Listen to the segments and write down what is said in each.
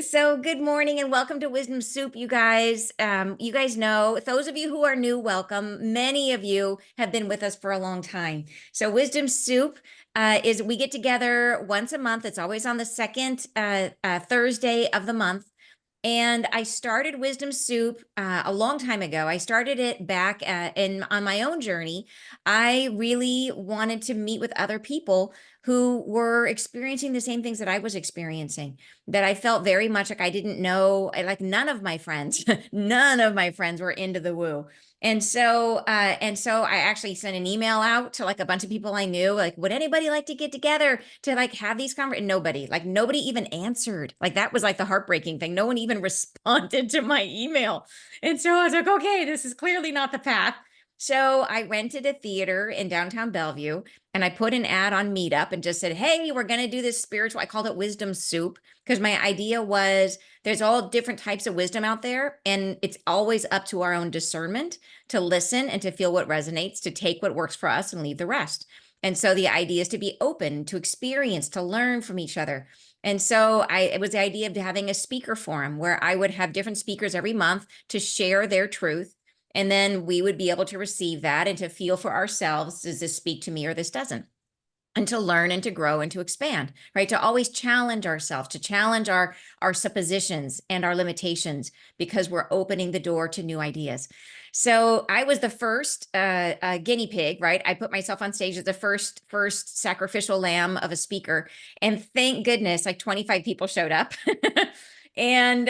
So good morning and welcome to Wisdom Soup, you guys. You guys know, those of you who are new, welcome. Many of you have been with us for a long time. So Wisdom Soup is we get together once a month. It's always on the second Thursday of the month. And I started Wisdom Soup a long time ago. I started it back on my own journey. I really wanted to meet with other people who were experiencing the same things that I was experiencing, that I felt very much like I didn't know, like none of my friends, none of my friends were into the woo. And so I actually sent an email out to like a bunch of people I knew, like, would anybody like to get together to like have these conversations? Nobody even answered. Like that was like the heartbreaking thing. No one even responded to my email. And so I was like, okay, this is clearly not the path. So I rented a theater in downtown Bellevue and I put an ad on Meetup and just said, hey, we're going to do this spiritual. I called it Wisdom Soup because my idea was there's all different types of wisdom out there. And it's always up to our own discernment to listen and to feel what resonates, to take what works for us and leave the rest. And so the idea is to be open, to experience, to learn from each other. And so it was the idea of having a speaker forum where I would have different speakers every month to share their truth. And then we would be able to receive that and to feel for ourselves, does this speak to me or this doesn't? And to learn and to grow and to expand, right? To always challenge ourselves, to challenge our suppositions and our limitations because we're opening the door to new ideas. So I was the first guinea pig, right? I put myself on stage as the first sacrificial lamb of a speaker, and thank goodness, like 25 people showed up. And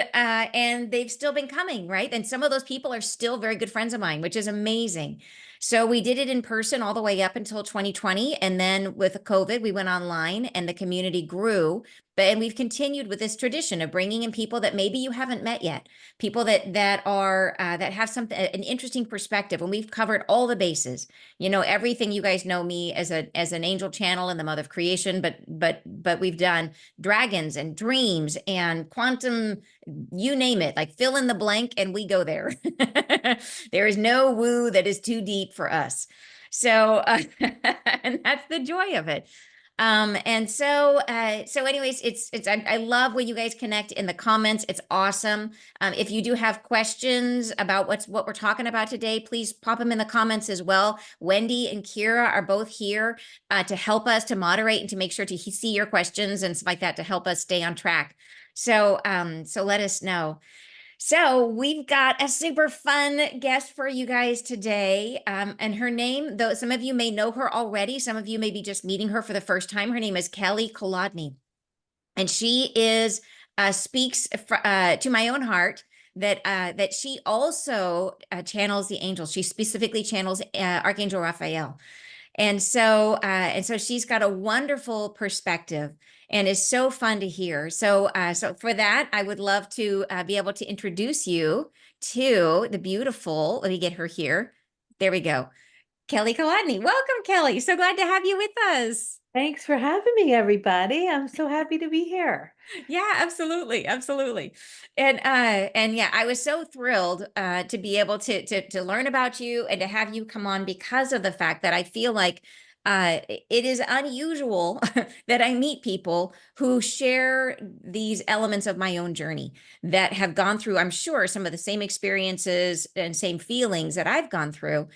they've still been coming, right? And some of those people are still very good friends of mine, which is amazing. So we did it in person all the way up until 2020. And then with COVID, we went online and the community grew. And we've continued with this tradition of bringing in people that maybe you haven't met yet, people that have something, an interesting perspective. And we've covered all the bases, everything. You guys know me as an angel channel and the mother of creation, but we've done dragons and dreams and quantum, you name it, like fill in the blank and we go there. There is no woo that is too deep for us. So, and that's the joy of it. So anyways, I love when you guys connect in the comments. It's awesome. If you do have questions about what we're talking about today, please pop them in the comments as well. Wendy and Kira are both here to help us to moderate and to make sure to see your questions and stuff like that to help us stay on track. So let us know. So we've got a super fun guest for you guys today. And her name, though some of you may know her already, some of you may be just meeting her for the first time. Her name is Kelly Kolodney. And she speaks to my own heart that she also channels the angels. She specifically channels Archangel Raphael. And so she's got a wonderful perspective and is so fun to hear. So for that, I would love to be able to introduce you to the beautiful, let me get her here. There we go. Kelly Kolodney. Welcome, Kelly. So glad to have you with us. Thanks for having me, everybody. I'm so happy to be here. Yeah, absolutely, absolutely. And yeah, I was so thrilled to be able to learn about you and to have you come on because of the fact that I feel like it is unusual that I meet people who share these elements of my own journey that have gone through, I'm sure, some of the same experiences and same feelings that I've gone through.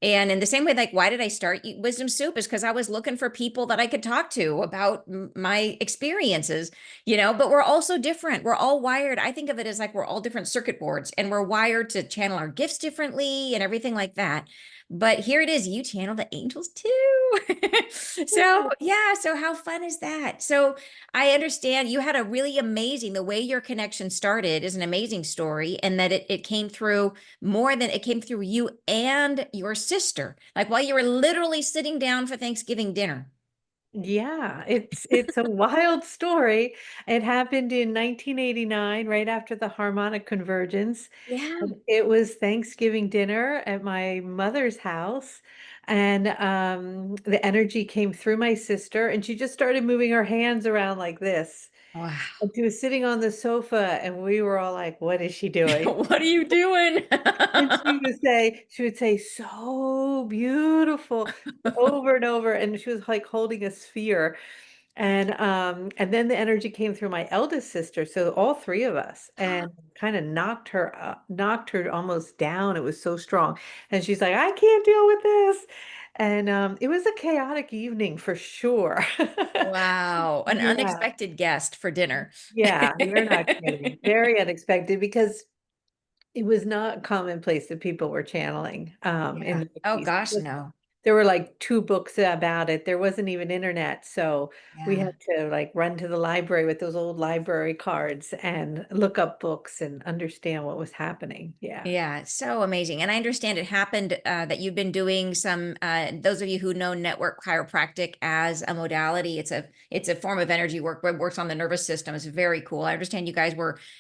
And in the same way, like, why did I start Wisdom Soup? Is because I was looking for people that I could talk to about my experiences, but we're all so different. We're all wired. I think of it as like we're all different circuit boards and we're wired to channel our gifts differently and everything like that. But here it is, you channel the angels too. So, yeah, so how fun is that? So, I understand you had a really amazing, the way your connection started is an amazing story, and that it came through more than it came through you and your sister, like while you were literally sitting down for Thanksgiving dinner. Yeah, it's a wild story. It happened in 1989, right after the harmonic convergence. Yeah. And it was Thanksgiving dinner at my mother's house, and the energy came through my sister, and she just started moving her hands around like this. Wow. And she was sitting on the sofa, and we were all like, "What is she doing?" What are you doing? And she would say, "So beautiful," over and over, and she was, like, holding a sphere, And then the energy came through my eldest sister, so all three of us, and kind of knocked her almost down. It was so strong. And she's like, I can't deal with this. And it was a chaotic evening for sure. Wow, an Yeah. unexpected guest for dinner. Yeah, you're not kidding. Very unexpected because it was not commonplace that people were channeling in Yeah. the Oh 50s. gosh, no. There were like two books about it. There wasn't even internet, so we Yeah. had to like run to the library with those old library cards and look up books and understand what was happening. Yeah. Yeah, so amazing. And I understand it happened that you've been doing some those of you who know network chiropractic as a modality, it's a form of energy work where it works on the nervous system. It's very cool. I understand you guys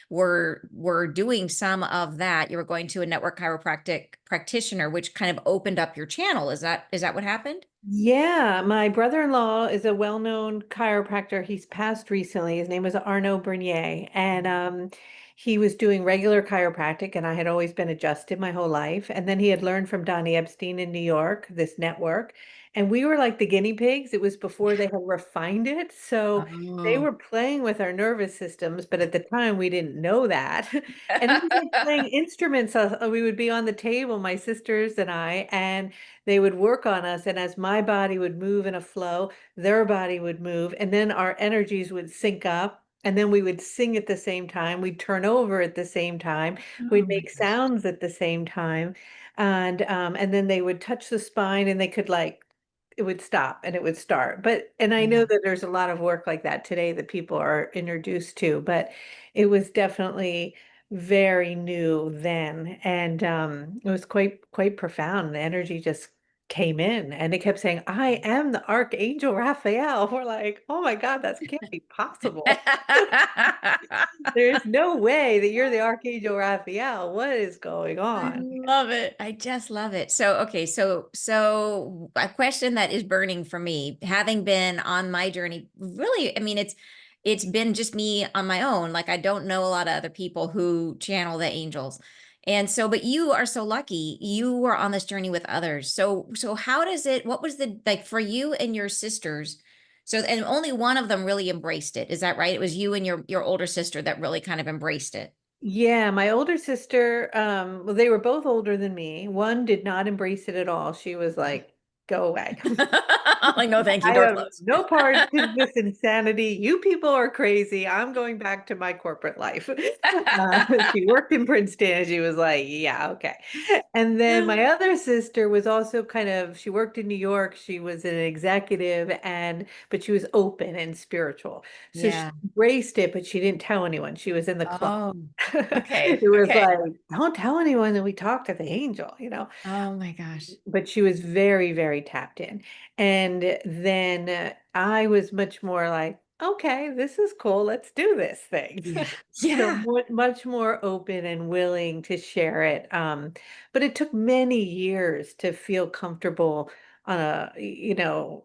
were doing some of that. You were going to a network chiropractic practitioner, which kind of opened up your channel. Is that what happened? Yeah, my brother-in-law is a well-known chiropractor. He's passed recently. His name was Arnaud Bernier, and he was doing regular chiropractic, and I had always been adjusted my whole life. And then he had learned from Donnie Epstein in New York, this network, and we were like the guinea pigs. It was before they had refined it, so they Oh. were playing with our nervous systems, but at the time we didn't know that. And it was like playing instruments. We would be on the table, my sisters and I, and they would work on us, and as my body would move in a flow, their body would move, and then our energies would sync up, and then we would sing at the same time. We'd turn over at the same time. Oh We'd my make gosh. sounds at the same time, and then they would touch the spine, and they could like it would stop and it would start. But and I know Yeah. that there's a lot of work like that today that people are introduced to, but it was definitely very new then, and it was quite profound. The energy just came in and it kept saying, I am the Archangel Raphael. We're like, oh my God, that can't be possible. There's no way that you're the Archangel Raphael. What is going I on? love it. I just love it. So, okay, so a question that is burning for me, having been on my journey, really, I mean, it's been just me on my own. Like I don't know a lot of other people who channel the angels. And so, but you are so lucky. You were on this journey with others. So how does it, what was the like for you and your sisters? So, and only one of them really embraced it. Is that right? It was you and your older sister that really kind of embraced it. Yeah, my older sister, well, they were both older than me. One did not embrace it at all. She was like, go away. Like, no, thank you, I door have closed. no part in this insanity. You people are crazy. I'm going back to my corporate life. She worked in Princeton and she was like, yeah, okay. And then my other sister was also she worked in New York. She was an executive but she was open and spiritual. So she Yeah. embraced it, but she didn't tell anyone. She was in the club. Oh, It okay. was Okay. like, don't tell anyone that we talked to the angel. Oh my gosh. But she was very, very tapped in. And then I was much more like, okay, this is cool. Let's do this thing. Yeah. So Yeah. much more open and willing to share it. But it took many years to feel comfortable on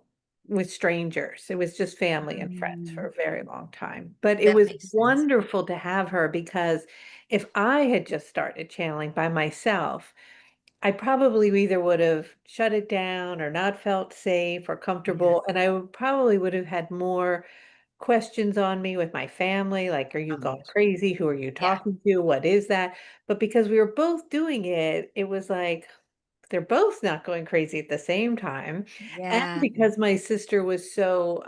with strangers. It was just family and friends for Mm, a very long time. But it that was makes sense. wonderful to have her because if I had just started channeling by myself, I probably either would have shut it down or not felt safe or Yeah. comfortable, and probably would have had more questions on me with my family, like, "Are you Oh my going gosh. crazy? Who are you Yeah. talking to? What is that?" But because we were both doing it, it was like, they're both not going crazy at the same time, and Yeah. because my sister was so,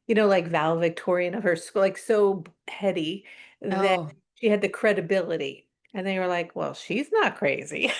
like valedictorian of her school, like so heady that Oh. she had the credibility. And they were like, well, she's not crazy.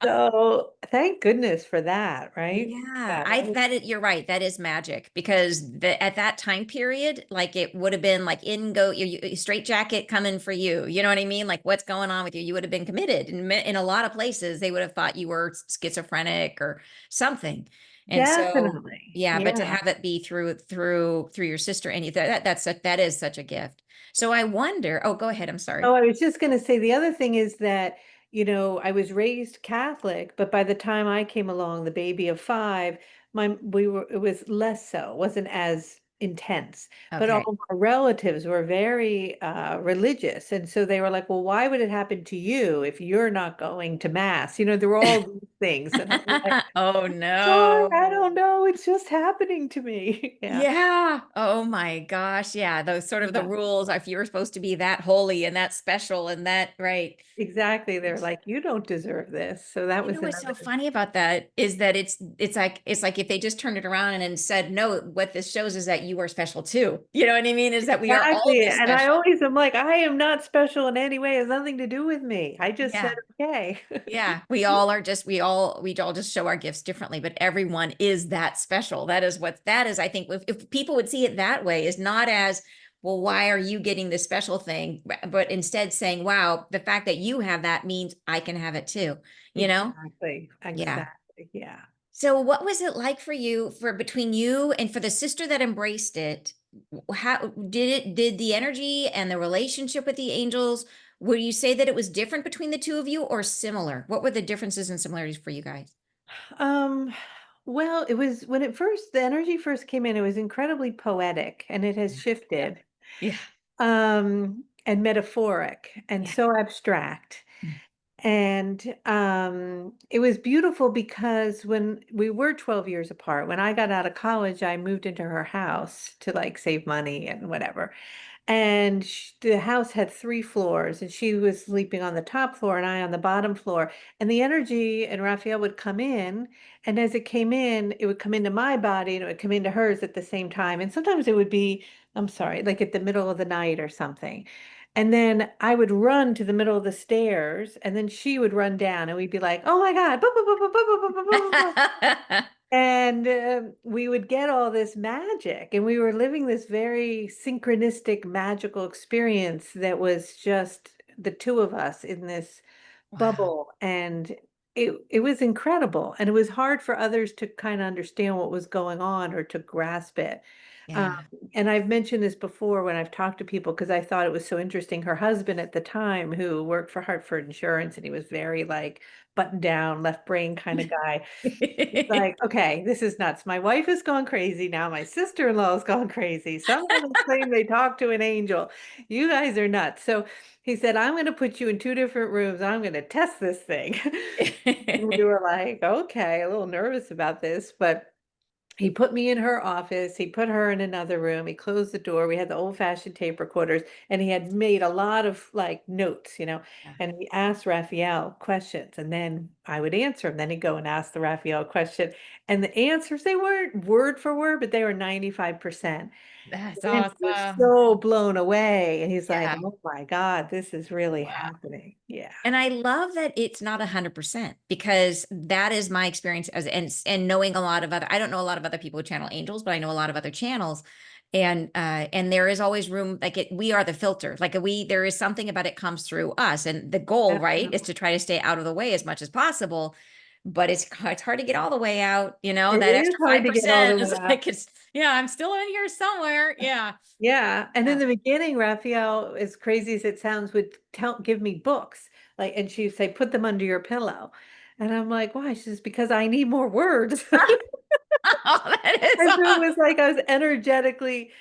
So thank goodness for that, right? Yeah, Yeah, I that it, you're right. That is magic because at that time period, like it would have been like in go straight jacket coming for you. You know what I mean? Like what's going on with you? You would have been committed. In a lot of places, they would have thought you were schizophrenic or something. And so, definitely. yeah, but to Yeah. have it be through your sister and you that is such a gift. So I wonder. Oh, go ahead. I'm sorry. Oh, I was just going to say the other thing is that, I was raised Catholic, but by the time I came along, the baby of 5, it was less so, it wasn't as intense. But all Okay. of our relatives were very religious. And so they were like, well, why would it happen to you if you're not going to mass? There were all these things. And I'm like, Oh sorry, no. I don't know. It's just happening to me. Yeah. Yeah. Oh my gosh. Yeah. Those sort of the Yeah. rules. If you're supposed to be that holy and that special and that, right. Exactly. They're like, you don't deserve this. So that You was know what's so another. funny about that is that it's like if they just turned it around and said, no, what this shows is that you are special too. You know what I mean? Is that we are all Exactly. this And I special. always am like, I am not special in any way. It has nothing to do with me. I just said, Yeah. okay. Yeah. We all just show our gifts differently, but everyone is that special. That is, I think, if people would see it that way, is not as, well, why are you getting this special thing? But instead saying, wow, the fact that you have that means I can have it too, you know? Exactly. Yeah. Exactly. Yeah. So what was it like for you, for between you and for the sister that embraced it? How did the energy and the relationship with the angels, would you say that it was different between the two of you or similar? What were the differences and similarities for you guys? Um, well, it was when the energy first came in, it was incredibly poetic and it has Yeah. shifted, Yeah. and metaphoric and Yeah. so abstract. Mm. And it was beautiful because when we were 12 years apart, when I got out of college, I moved into her house to like save money and whatever. And the house had 3 floors, and she was sleeping on the top floor and I on the bottom floor. And the energy and Raphael would come in, and as it came in, it would come into my body and it would come into hers at the same time. And sometimes it would be, I'm sorry, like at the middle of the night or something. And then I would run to the middle of the stairs, and then she would run down, and we'd be like, "Oh my God!" And we would get all this magic, and we were living this very synchronistic, magical experience that was just the two of us in this Wow. bubble. And it was incredible. And it was hard for others to kind of understand what was going on or to grasp it. Um, Yeah. and I've mentioned this before when I've talked to people because I thought it was so interesting. Her husband at the time, who worked for Hartford Insurance, and he was very like buttoned down, left brain kind of guy. It's like, okay, this is nuts. My wife has gone crazy now. My sister-in-law has gone crazy. Somehow they claim they talked to an angel. You guys are nuts. So he said, I'm going to put you in 2 different rooms. I'm going to test this thing. We were like, okay, a little nervous about this, but he put me in her office. He put her in another room. He closed the door. We had the old-fashioned tape recorders, and he had made a lot of like notes, and he asked Raphael questions, and then I would answer him. Then he'd go and ask the Raphael question, and the answers, they weren't word for word, but they were 95%. That's And he was awesome. so blown away, and he's like, Yeah. "Oh my God, this is really Wow. happening." Yeah. And I love that it's not 100% because that is my experience and knowing a lot of other, I don't know a lot of other people who channel angels, but I know a lot of other channels. And there is always room, like we are the filter. Like there is something about it comes through us. And the goal, right, is Definitely. to try to stay out of the way as much as possible. But it's hard to get all the way out, It that is extra hard to get all 5% the is way out. like yeah, I'm still in here somewhere. Yeah. Yeah, and in Yeah. the beginning, Raphael, as crazy as it sounds, would give me books, like, and she'd say, "Put them under your pillow," and I'm like, "Why?" She says, "Because I need more words." Oh, that is And so it awesome. was like I was energetically,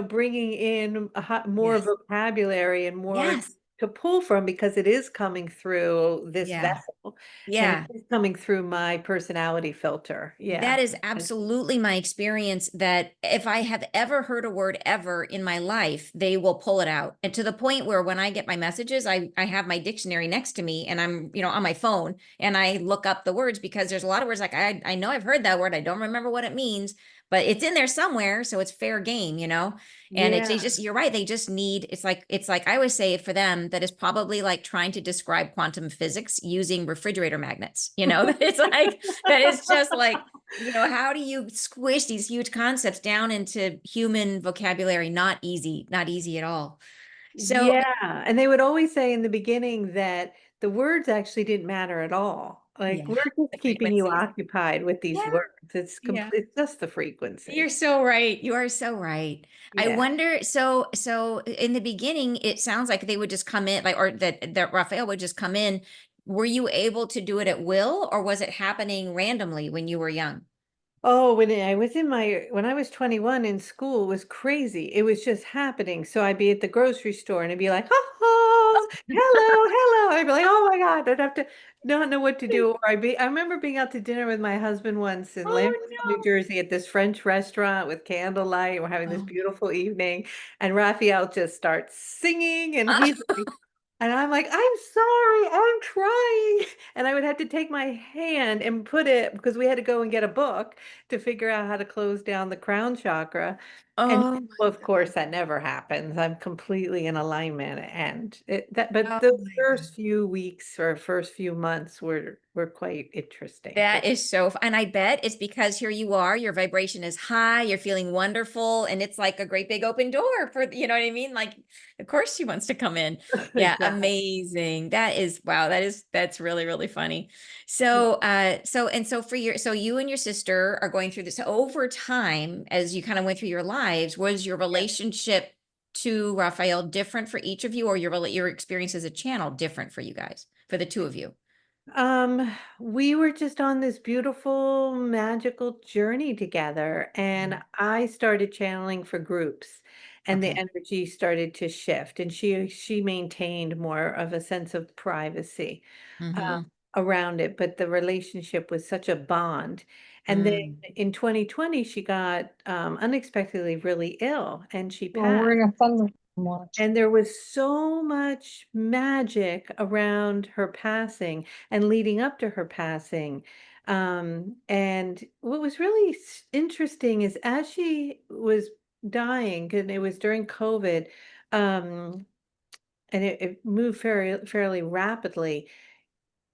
bringing in more Yes. vocabulary and more Yes. to pull from because it is coming through this Yeah. vessel, and it Yeah. is coming through my personality filter. Yeah. That is absolutely my experience, that if I have ever heard a word ever in my life, they will pull it out. And to the point where when I get my messages, I have my dictionary next to me and I'm, on my phone and I look up the words because there's a lot of words like I know I've heard that word. I don't remember what it means, but it's in there somewhere. So it's fair game. And it's they Yeah. just, you're right. They just need, it's like I always say for them that is probably like trying to describe quantum physics using refrigerator magnets, it's like, that is just like, how do you squish these huge concepts down into human vocabulary? Not easy, not easy at all. So, Yeah, and they would always say in the beginning that the words actually didn't matter at all. Like, yeah, we're just the keeping you frequencies. occupied with these Yeah, words. It's yeah. complete, it's just the You're frequency. so right. You are so right. I Yeah. wonder, so in the beginning, it sounds like they would just come in, like, or that Raphael would just come in. Were you able to do it at will, or was it happening randomly when you were young? Oh, when I was 21 in school, it was crazy. It was just happening. So I'd be at the grocery store and I'd be like, ha ha. calls. Hello, hello. I'd be like, oh my God, I'd have to not know what to do. Or I remember being out to dinner with my husband once in Oh Lambertville, New Jersey at this French restaurant with candlelight. We're having this no. beautiful evening. And Raphael just starts singing and Oh. he's like, and I'm like, I'm sorry, I'm trying. And I would have to take my hand and put it because we had to go and get a book to figure out how to close down the crown chakra. And Oh well, my of course, that never happens. I'm completely in alignment, and but God. the Oh my God. first few weeks or first few months were quite interesting. That is so, and I bet it's because here you are, your vibration is high, you're feeling wonderful, and it's like a great big open door for, you know what I mean? Like, of course she wants to come in. Yeah, Exactly. amazing. That is, wow, that's really, really funny. So for so you and your sister are going through this over time as you kind of went through your lives. Was your Yeah. relationship to Raphael different for each of you, or your experience as a channel different for you guys, for the two of you? We were just on this beautiful, magical journey together, and Mhm. I started channeling for groups, and the Okay. energy started to shift, and she maintained more of a sense of privacy uh, Mm-hmm. around it, but the relationship was such a bond. And then Mm. in 2020, she got unexpectedly really ill, and she Well, we're passed. in a thunderstorm watch. And there was so much magic around her passing and leading up to her passing. And what was really interesting is as she was dying, and it was during COVID, um, and it moved fairly rapidly.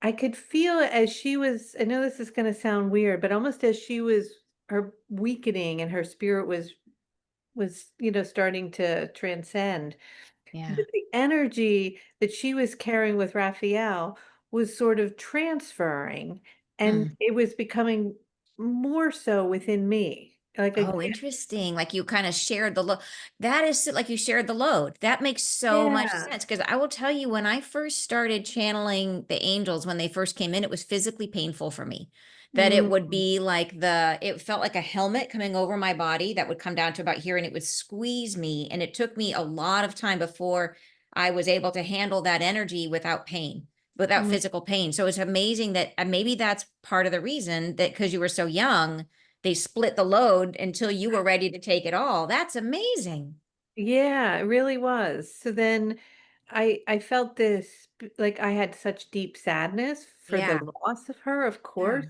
I could feel as she was, I know this is going to sound weird, but almost as she was her weakening and her spirit was, starting to transcend Yeah. that the energy that she was carrying with Raphael was sort of transferring, and Mm. it was becoming more so within me. Like a Oh, interesting. Like you kind of shared the load. That is like you shared the load. That makes so much yeah. sense because I will tell you when I first started channeling the angels when they first came in, it was physically painful for me. That it Mm, would be like it felt like a helmet coming over my body that would come down to about here and it would squeeze me. And it took me a lot of time before I was able to handle that energy without pain, without mm. physical pain. So it's amazing that maybe that's part of the reason that because you were so young they split the load until you were ready to take it all. That's amazing. Yeah, it really was. So then I felt this like I had such deep sadness for the Yeah. loss of her, of Yeah. course.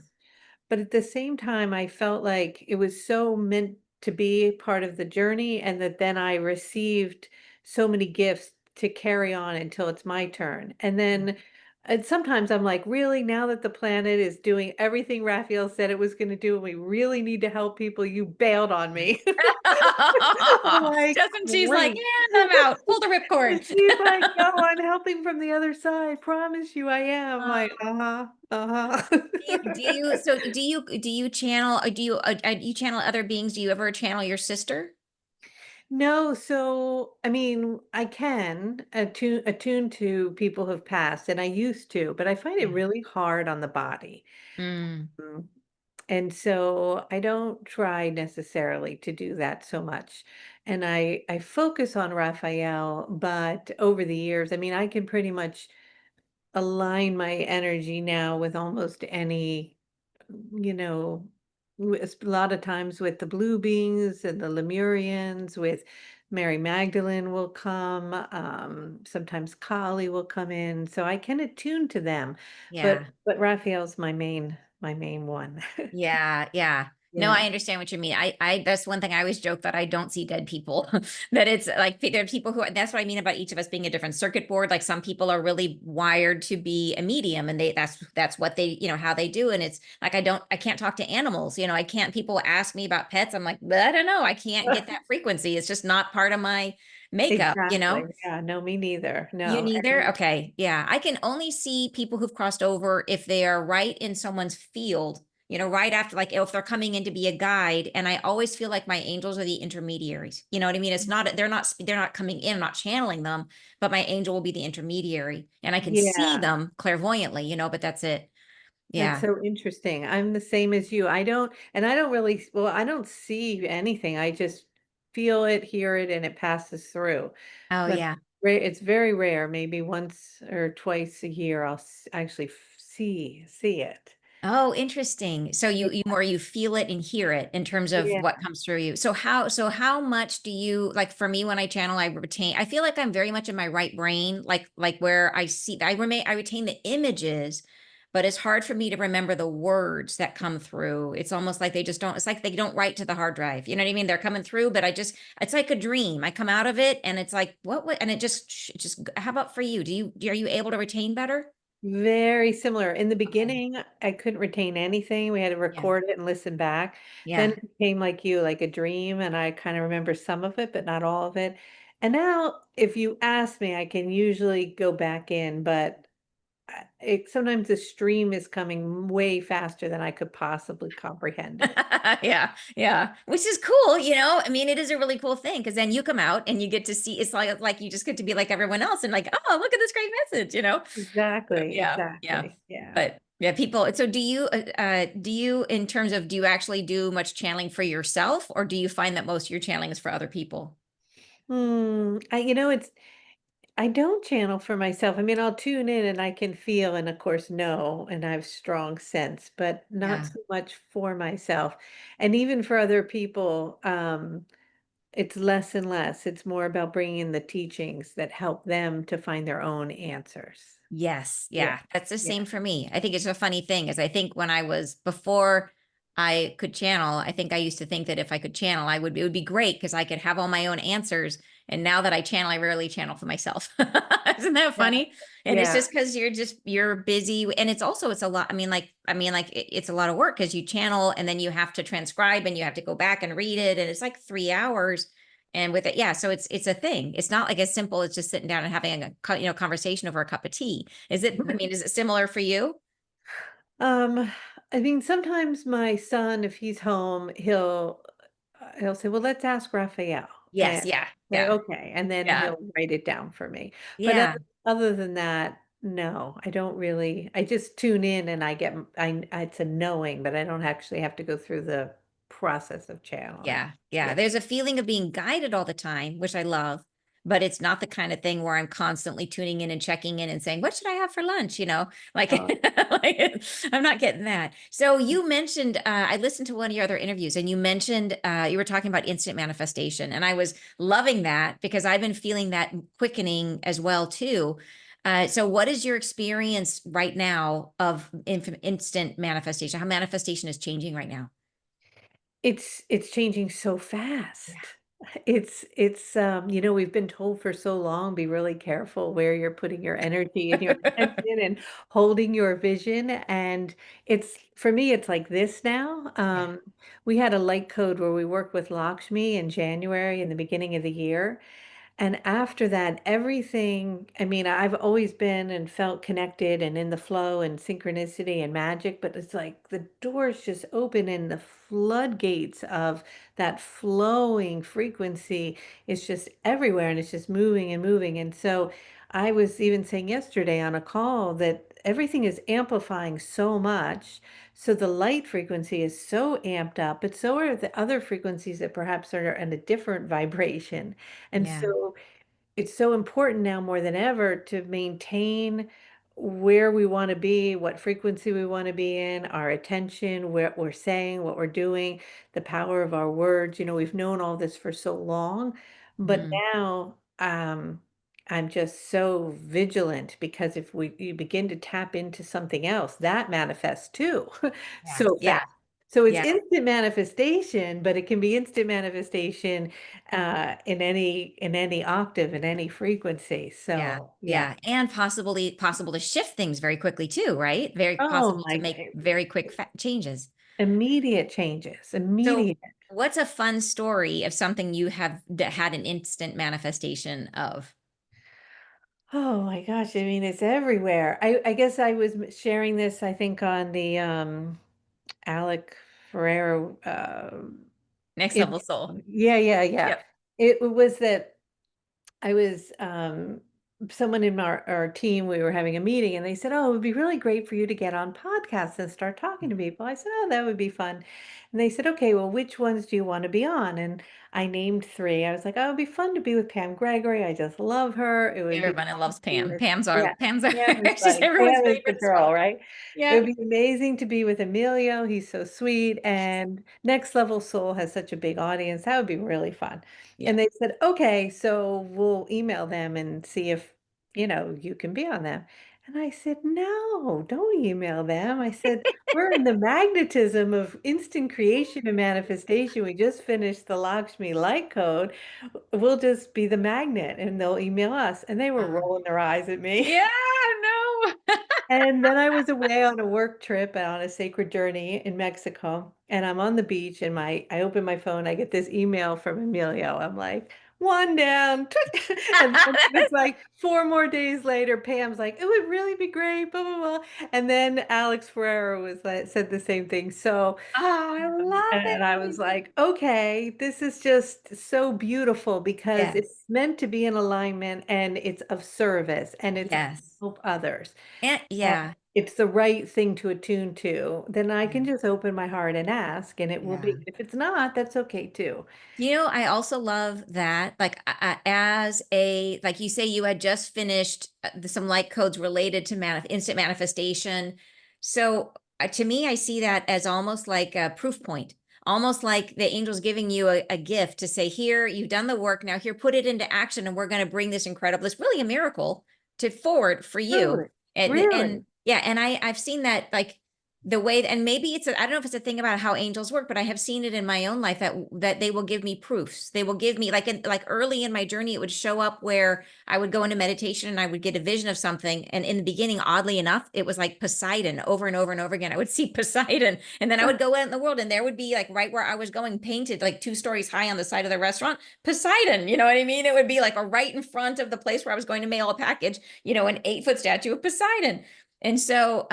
But at the same time, I felt like it was so meant to be part of the journey, and that then I received so many gifts to carry on until it's my turn. And sometimes I'm like, really, now that the planet is doing everything Raphael said it was going to do, and we really need to help people, you bailed on me. I'm like, Just when she's like, great. and I'm out. Pull the And ripcord. she's like, no, I'm helping from the other side. Promise you I am. I'm like, Um, uh-huh, uh-huh. do you channel or you channel other beings? Do you ever channel your sister? No, so I mean, I can attune to people who've passed, and I used to, but I find it Yeah. really hard on the body. Mm, Mm. And so I don't try necessarily to do that so much. And I focus on Raphael, but over the years, I mean, I can pretty much align my energy now with almost any you know, a lot of times with the Blue Beings and the Lemurians, with Mary Magdalene will come, sometimes Kali will come in, so I can attune to them, yeah. but Raphael's my main one. Yeah, yeah. No, Yeah. I understand what you mean. That's one thing I always joke that I don't see dead people. That it's like there are people who, that's what I mean about each of us being a different circuit board. Like some people are really wired to be a medium and that's what they, how they do. And it's like I can't talk to animals. I can't, people ask me about pets. I'm like, I don't know. I can't get that frequency. It's just not part of my makeup, you Exactly, know? yeah, no, me neither, You no, neither? Okay. Yeah. I can only see people who've crossed over if they are right in someone's field, right after, like if they're coming in to be a guide. And I always feel like my angels are the intermediaries. You know what I mean? It's not, they're not coming in, I'm not channeling them, but my angel will be the intermediary and I can see yeah. them clairvoyantly, but that's it. That's Yeah. so interesting. I'm the same as you. I don't really, well, I don't see anything. I just feel it, hear it, and it passes through. Oh, But yeah. it's very rare, maybe once or twice a year I'll actually see it. Oh, interesting. So you more you feel it and hear it in terms of Yeah. what comes through you. So how much do you like for me when I channel, I retain, I feel like I'm very much in my right brain, like where I retain the images, but it's hard for me to remember the words that come through. It's almost like they just don't, it's like they don't write to the hard drive. You know what I mean? They're coming through, but it's like a dream. I come out of it and it's like, and it just, how about for you? Are you able to retain better? Very similar. In the Okay. beginning, I couldn't retain anything. We had to Yeah. record it and listen back. Then Yeah. it became like you, like a dream, and I kind of remember some of it, but not all of it. And now, if you ask me, I can usually go back in, but sometimes the stream is coming way faster than I could possibly comprehend it. Yeah, yeah, which is cool, you know. I mean, it is a really cool thing because then you come out and you get to see. It's like you just get to be like everyone else and like, oh, look at this great message, you know. Exactly, Yeah, yeah. exactly. Yeah. But yeah, people. So do you in terms of do you actually do much channeling for yourself, or do you find that most of your channeling is for other people? It's I don't channel for myself. I mean, I'll tune in and I can feel and of course know and I have strong sense, but not Yeah. so much for myself. And even for other people, it's less and less. It's more about bringing in the teachings that help them to find their own answers. Yes, Yeah. yeah, that's the Yeah. same for me. I think it's a funny thing is I think when I was before I could channel, I think I used to think that if I could channel, it would be great because I could have all my own answers. And now that I channel, I rarely channel for myself. Isn't that Yeah. funny? And it's Yeah. just because you're busy. And it's a lot. It's a lot of work because you channel and then you have to transcribe and you have to go back and read it. And it's like 3 hours. And with it, yeah, so it's a thing. It's not like as simple as just sitting down and having conversation over a cup of tea. Is it similar for you? Um, I mean, sometimes my son, if he's home, he'll say, "Well, let's ask Raphael," Yes, and yeah, say, yeah, "Okay," and then yeah, he'll write it down for me. But yeah, other than that, no, I don't really. I just tune in and it's a knowing, but I don't actually have to go through the process of channeling. yeah, yeah. Yeah. There's a feeling of being guided all the time, which I love, but it's not the kind of thing where I'm constantly tuning in and checking in and saying, "What should I have for lunch?" Like, Oh, like I'm not getting that. So you mentioned, I listened to one of your other interviews, and you mentioned you were talking about instant manifestation, and I was loving that because I've been feeling that quickening as well too. So what is your experience right now of instant manifestation? How manifestation is changing right now? it's changing so Yeah. fast. We've been told for so long, be really careful where you're putting your energy and your attention and holding your vision. And for me, it's like this now. Yeah. We had a light code where we worked with Lakshmi in January in the beginning of the year. And after that, everything, I mean, I've always been and felt connected and in the flow and synchronicity and magic, but it's like the doors just open and the floodgates of that flowing frequency is just everywhere and it's just moving and moving. And so I was even saying yesterday on a call that everything is amplifying so much. So the light frequency is so amped up, but so are the other frequencies that perhaps are in a different vibration. And Yeah. so it's so important now more than ever to maintain where we want to be, what frequency we want to be in, our attention, what we're saying, what we're doing, the power of our words. We've known all this for so long, but Mhm. now I'm just so vigilant because if you begin to tap into something else, that manifests too Yeah. so fast. Yeah. So it's Yeah. instant manifestation, but it can be instant manifestation in any octave, in any frequency. Yeah. So, yeah. Yeah. And possible to shift things very quickly too, right? Very Oh possible my to make very quick changes. immediate changes, So, immediate. what's a fun story of something you have that had an instant manifestation of? Oh my gosh, I mean, it's everywhere. I guess I was sharing this, I think, on the Alec Ferrero Next in level soul. yeah, yeah, yeah. Yep. It was that I was someone in our team, we were having a meeting and they said, "Oh, it would be really great for you to get on podcasts and start talking to people." I said, "Oh, that would be fun." And they said, okay, well, which ones do you want to be on? And I named three. I was like, oh, it'd be fun to be with Pam Gregory. I just love her. It would be Everybody fun loves to be Pam. with, yeah, Pam's our, Pam is she's like, everyone's Pam is the favorite as girl, well. right? It Yeah. would be amazing to be with Emilio. He's so sweet. And Next Level Soul has such a big audience. That would be really fun. Yeah. And they said, okay, so we'll email them and see if, you can be on them. And I said, no, don't email them. I said, we're in the magnetism of instant creation and manifestation. We just finished the Lakshmi light code. We'll just be the magnet and they'll email us. And they were Uh, rolling their eyes at me. yeah, no. And then I was away on a work trip on a sacred journey in Mexico, and I'm on the beach and I open my phone, I get this email from Emilio. I'm like, one down. And then it's like 4 more days later, Pam's like, it would really be great, blah, blah, blah. And then Alex Ferrero was like, said the same thing. So Oh, I love and I was it. like, okay, this is just so beautiful because Yes. it's meant to be in alignment and it's of service and it's to Yes. help others. And And yeah. it's the right thing to attune to, then I Yeah. can just open my heart and ask, and it will Yeah. be. If it's not, that's okay too. I also love that, like, as a, like you say, you had just finished some light codes related to instant manifestation. So to me, I see that as almost like a proof point, almost like the angel's giving you a gift to say, here, you've done the work. Now here, put it into action. And we're going to bring this incredible, it's really a miracle to forward for you. Really, And really. yeah, and I've seen that, like, the way, and maybe I don't know if it's a thing about how angels work, but I have seen it in my own life that they will give me proofs. They will give me, like early in my journey, it would show up where I would go into meditation and I would get a vision of something. And in the beginning, oddly enough, it was like Poseidon over and over and over again. I would see Poseidon, and then I would go out in the world and there would be, like, right where I was going, painted like 2 stories high on the side of the restaurant, Poseidon, you know what I mean? It would be like right in front of the place where I was going to mail a package, an 8 foot statue of Poseidon. And so,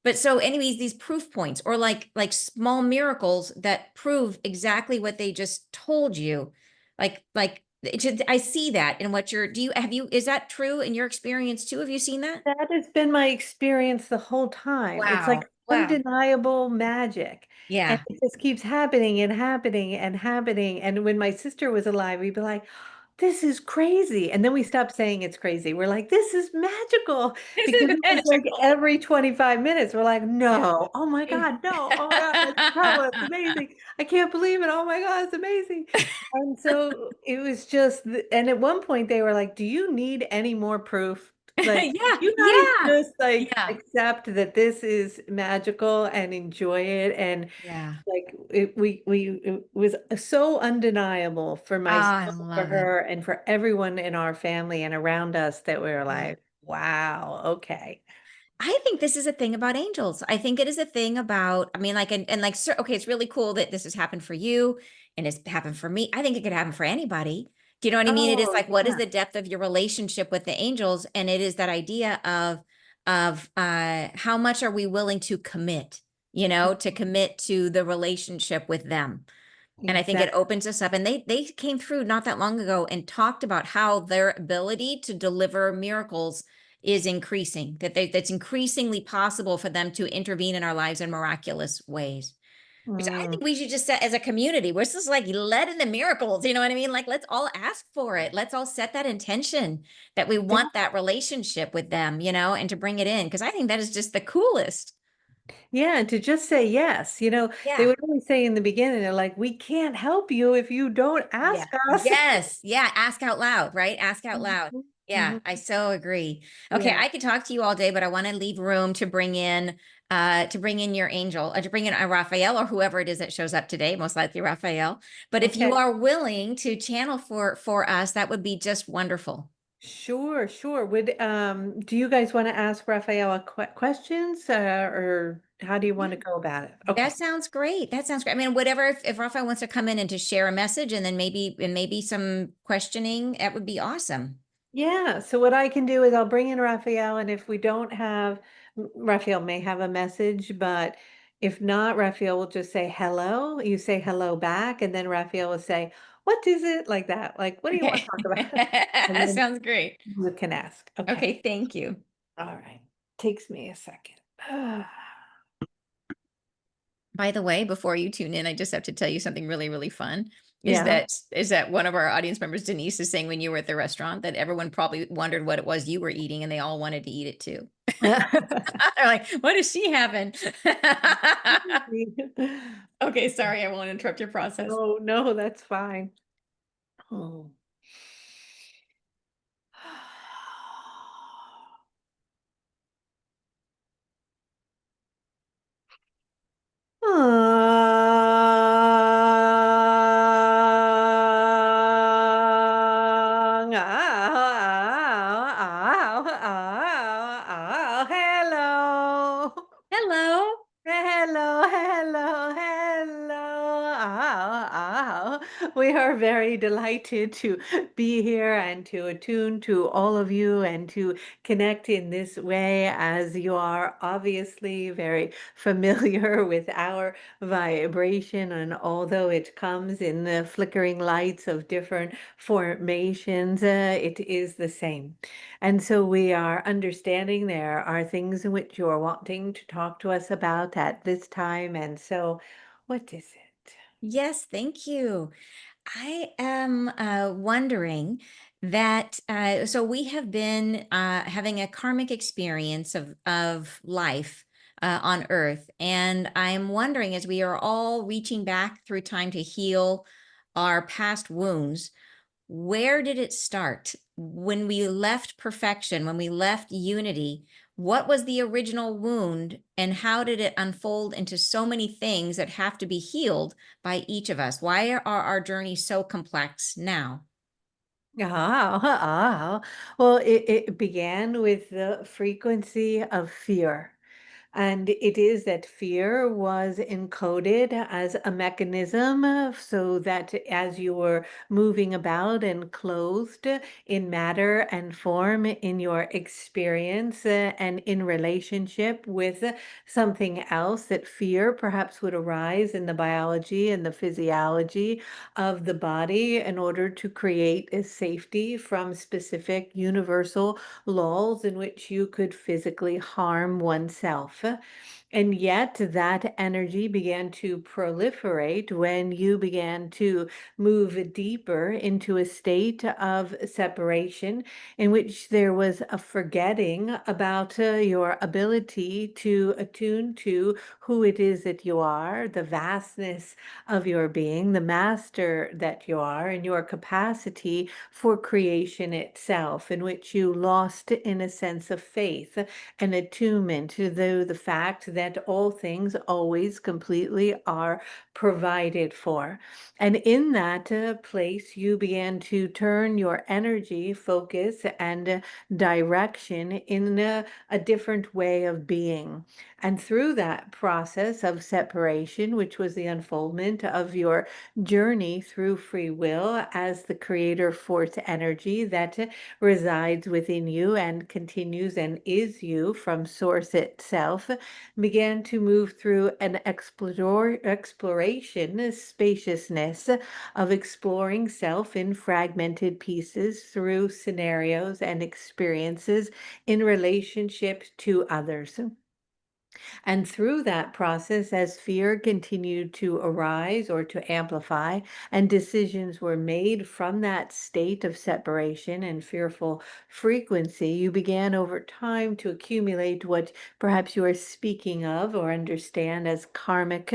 but so anyways, these proof points, or like small miracles that prove exactly what they just told you. I see that in what is that true in your experience too? Have you seen that? That has been my experience the whole time. It's like Wow. Wow. undeniable magic. And Yeah. it just keeps happening and happening and happening. And when my sister was alive, we'd be like, this is crazy. And then we stopped saying it's crazy. We're like, this is magical This because is it was like magical. every 25 minutes, we're like, Yeah. no, oh my God, no, oh my God, that's incredible. It's amazing. I can't believe it. Oh my God, it's amazing. And so it was just, and at one point they were like, do you need any more proof? Like, Yeah. you guys Yeah. just like Yeah. accept that this is magical and enjoy it. And Yeah. like it was so undeniable for myself, Ah, I for love it. her, and for everyone in our family and around us that we were Yeah. like, wow, okay. I think this is a thing about angels. I think it is a thing about, I mean, like, and like, okay, it's really cool that this has happened for you and it's happened for me. I think it could happen for anybody. Do you know what I mean? It is Oh, like, what is yeah. the depth of your relationship with the angels? And it is that idea of how much are we willing to commit, to commit to the relationship with them. And I think it Exactly. opens us up. And they came through not that long ago and talked about how their ability to deliver miracles is increasing, that's increasingly possible for them to intervene in our lives in miraculous ways. Which I Mm. think we should just set as a community. We're just like let in the miracles, you know what I mean? Like, let's all ask for it. Let's all set that intention that we want that relationship with them, and to bring it in. Because I think that is just the coolest. Yeah, and to just say yes, they Yeah. would always say in the beginning, they're like, we can't help you if you don't Yeah. ask us. Yes. Yeah. Ask out loud, right? Ask out loud. Mhm, Yeah, mhm. I so agree. Okay, Yeah. I could talk to you all day, but I want to leave room to bring in your angel, to bring in a Raphael or whoever it is that shows up today, most likely Raphael. But if you Okay. are willing to channel for us, that would be just wonderful. Sure, sure. Do you guys want to ask Raphael questions, or how do you want Yeah. to go about it? That Okay. sounds great. That sounds great. I mean, whatever, if Raphael wants to come in and to share a message and then maybe some questioning, that would be awesome. Yeah. So what I can do is I'll bring in Raphael, and if we don't have, Raphael may have a message, but if not, Raphael will just say hello. You say hello back, and then Raphael will say, "What is it?" Like that. Like, what do you want to talk about? And then Sounds great. you can ask. Okay. Okay, thank you. All right. Takes me a second. By the way, before you tune in, I just have to tell you something really, really fun. Yeah. Is that one of our audience members, Denise, is saying when you were at the restaurant that everyone probably wondered what it was you were eating and they all wanted to eat it too. They're like, what is she having? Okay, sorry, I won't interrupt your process. No, no, that's fine. Oh. Hello. Hello. Hello, hello, hello. We are very delighted to be here and to attune to all of you and to connect in this way, as you are obviously very familiar with our vibration. And although it comes in the flickering lights of different formations, it is the same. And so we are understanding there are things in which you're wanting to talk to us about at this time. And so, what is it? Yes, thank you. I am wondering that so we have been having a karmic experience of life on Earth, and I'm wondering, as we are all reaching back through time to heal our past wounds, where did it start? When we left perfection, when we left unity, what was the original wound and how did it unfold into so many things that have to be healed by each of us? Why are our journeys so complex now? Well, it began with the frequency of fear. And it is that fear was encoded as a mechanism, so that as you were moving about and clothed in matter and form in your experience, and in relationship with something else, that fear perhaps would arise in the biology and the physiology of the body in order to create a safety from specific universal laws in which you could physically harm oneself. And yet, that energy began to proliferate when you began to move deeper into a state of separation, in which there was a forgetting about your ability to attune to who it is that you are, the vastness of your being, the master that you are, and your capacity for creation itself, in which you lost, in a sense, of faith and attunement to the fact that all things always completely are provided for. And in that place, you began to turn your energy, focus, and direction in a different way of being. And through that process of separation, which was the unfoldment of your journey through free will as the creator force energy that resides within you and continues and is you from source itself, began to move through an exploration spaciousness of exploring self in fragmented pieces through scenarios and experiences in relationship to others. And through that process, as fear continued to arise or to amplify, and decisions were made from that state of separation and fearful frequency, you began over time to accumulate what perhaps you are speaking of or understand as karmic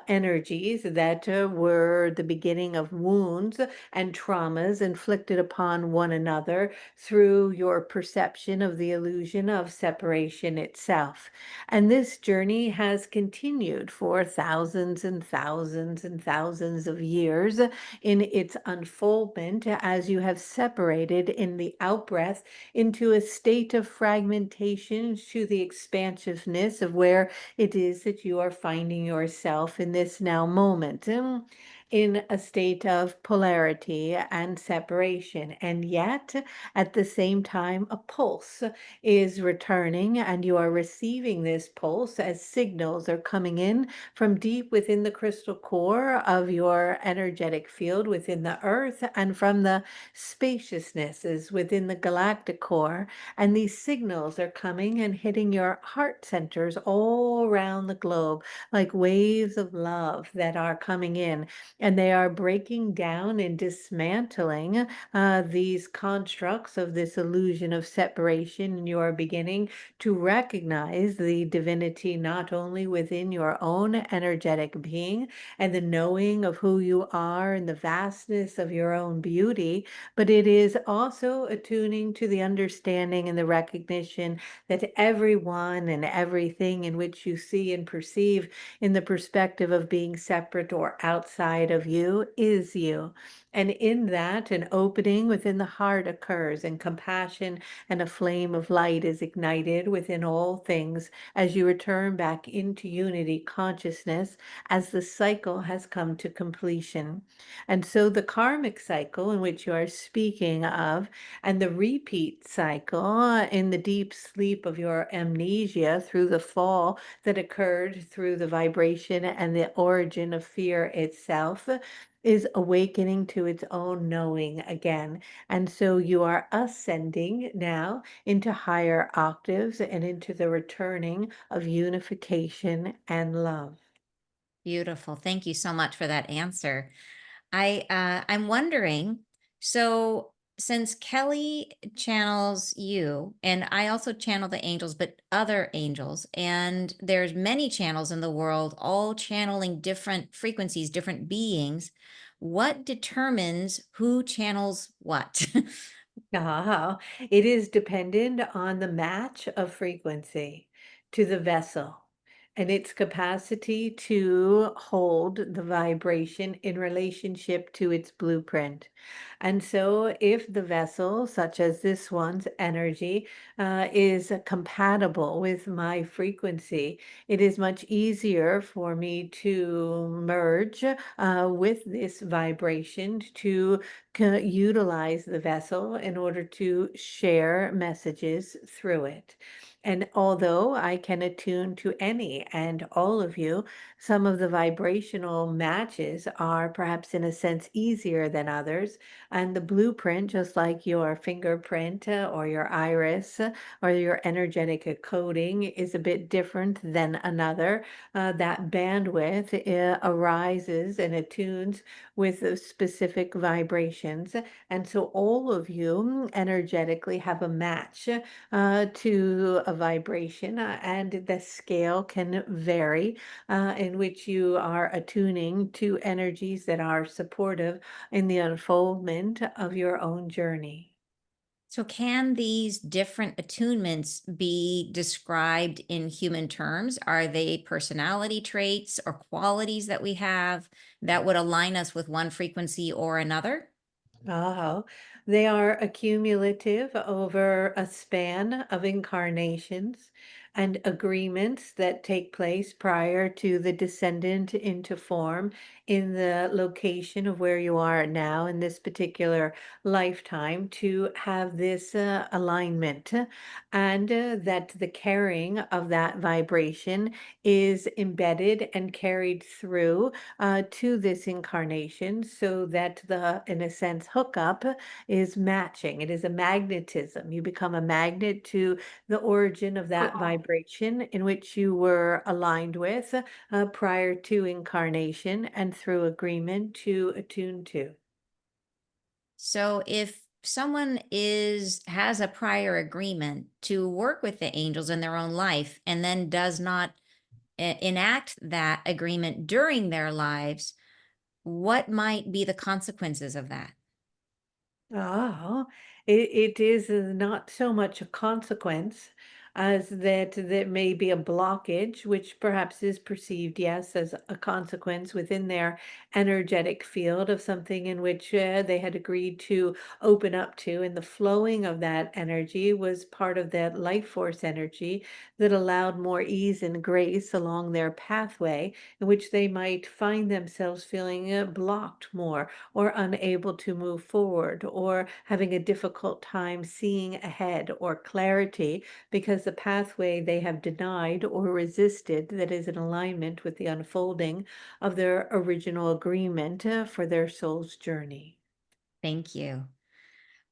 energies that were the beginning of wounds and traumas inflicted upon one another through your perception of the illusion of separation itself. And this journey has continued for thousands and thousands and thousands of years in its unfoldment, as you have separated in the outbreath into a state of fragmentation to the expansiveness of where it is that you are finding yourself in this now moment. in a state of polarity and separation. And yet, at the same time, a pulse is returning, and you are receiving this pulse as signals are coming in from deep within the crystal core of your energetic field within the earth and from the spaciousnesses within the galactic core. And these signals are coming and hitting your heart centers all around the globe like waves of love that are coming in, and they are breaking down and dismantling these constructs of this illusion of separation. And you are beginning to recognize the divinity not only within your own energetic being and the knowing of who you are and the vastness of your own beauty, but it is also attuning to the understanding and the recognition that everyone and everything in which you see and perceive in the perspective of being separate or outside of you is you. And in that, an opening within the heart occurs, and compassion and a flame of light is ignited within all things as you return back into unity consciousness as the cycle has come to completion. And so the karmic cycle in which you are speaking of, and the repeat cycle in the deep sleep of your amnesia through the fall that occurred through the vibration and the origin of fear itself, is awakening to its own knowing again. And so you are ascending now into higher octaves and into the returning of unification and love. Beautiful. Thank you so much for that answer. I'm wondering, so since Kelly channels you, and I also channel the angels, but other angels, and there's many channels in the world, all channeling different frequencies, different beings. What determines who channels what? Ah, it is dependent on the match of frequency to the vessel and its capacity to hold the vibration in relationship to its blueprint. And so, if the vessel, such as this one's energy, is compatible with my frequency, it is much easier for me to merge with this vibration to utilize the vessel in order to share messages through it. And although I can attune to any and all of you, some of the vibrational matches are perhaps in a sense easier than others. And the blueprint, just like your fingerprint or your iris or your energetic coding, is a bit different than another. That bandwidth arises and attunes with those specific vibrations. And so all of you energetically have a match to a vibration, and the scale can vary in which you are attuning to energies that are supportive in the unfoldment of your own journey. So, can these different attunements be described in human terms? Are they personality traits or qualities that we have that would align us with one frequency or another? Oh, they are accumulative over a span of incarnations and agreements that take place prior to the descendant into form in the location of where you are now in this particular lifetime to have this alignment, and that the carrying of that vibration is embedded and carried through to this incarnation so that the, in a sense, hookup is matching. It is a magnetism. You become a magnet to the origin of that vibration in which you were aligned with prior to incarnation and through agreement to attune to. So, if someone has a prior agreement to work with the angels in their own life and then does not enact that agreement during their lives, what might be the consequences of that? Oh, it is not so much a consequence as that there may be a blockage, which perhaps is perceived, yes, as a consequence within their energetic field of something in which they had agreed to open up to. And the flowing of that energy was part of that life force energy that allowed more ease and grace along their pathway, in which they might find themselves feeling blocked more, or unable to move forward, or having a difficult time seeing ahead, or clarity, because the pathway they have denied or resisted that is in alignment with the unfolding of their original agreement for their soul's journey. Thank you.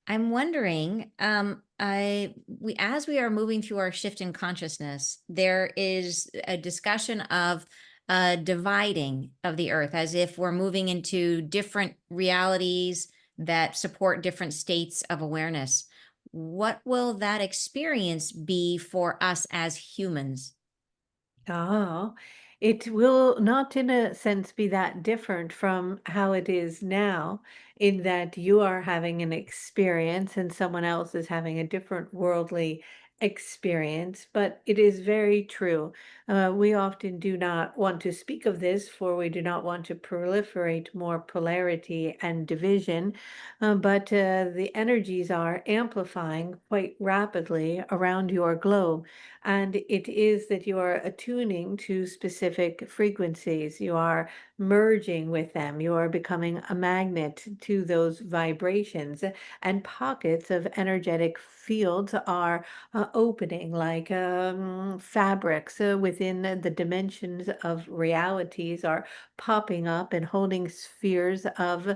I'm wondering, as we are moving through our shift in consciousness, there is a discussion of dividing of the earth, as if we're moving into different realities that support different states of awareness. What will that experience be for us as humans? Oh, it will not, in a sense, be that different from how it is now, in that you are having an experience and someone else is having a different worldly experience. But it is very true. We often do not want to speak of this, for we do not want to proliferate more polarity and division. But the energies are amplifying quite rapidly around your globe. And it is that you are attuning to specific frequencies. You are merging with them. You are becoming a magnet to those vibrations. And pockets of energetic fields are opening like fabrics within the dimensions of realities are popping up and holding spheres of